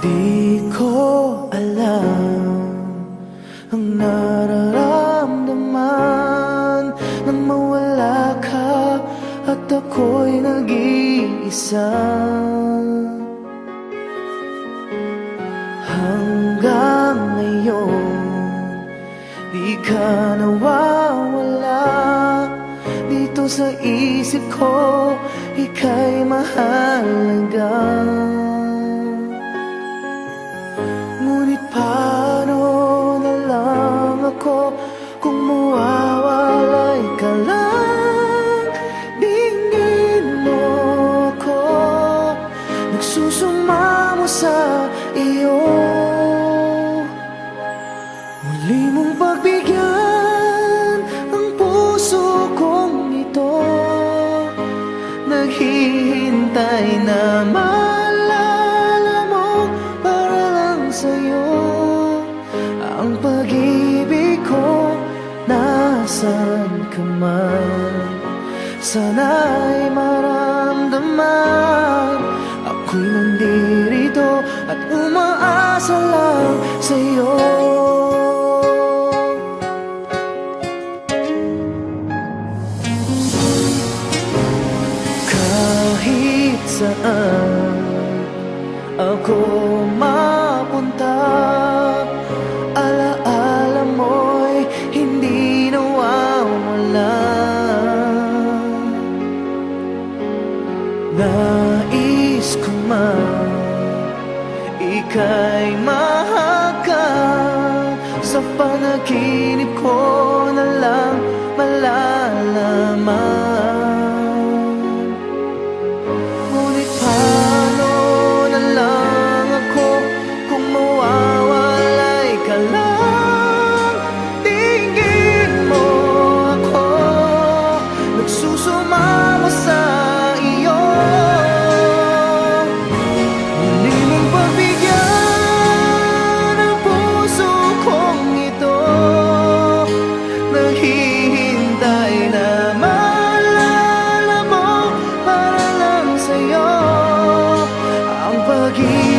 Di ko alam ang nararamdaman nang mawala ka at ako'y nag-iisa. Hanggang ngayon, di ka nawawala dito sa isip ko, ika'y mahalaga. Ngunit paano na lang ako kung mawawalay ka lang? Tingin mo ako, nagsusumamo sa iyo. Muli mong pagbigyan ang puso kong ito, naghihintay na maalala mo para lang sa'yo. Ang pag-ibig ko, nasan ka man, sana'y maramdaman. Ako'y nandirito at umaasa lang sa'yo. Kahit saan ako mapunta, alaala mo'y hindi nawawala. Nais ko man ika'y mahagkan, sa panaginip ko na lang malalaman. Ngunit paano na lang ako kung mawawalay ka lang? Tingin mo ako, nagsusumamo sa iyo. Muli mong pagbigyan ang puso kong ito, naghihintay na maalala mo para lang sa'yo. Ang pag-ibig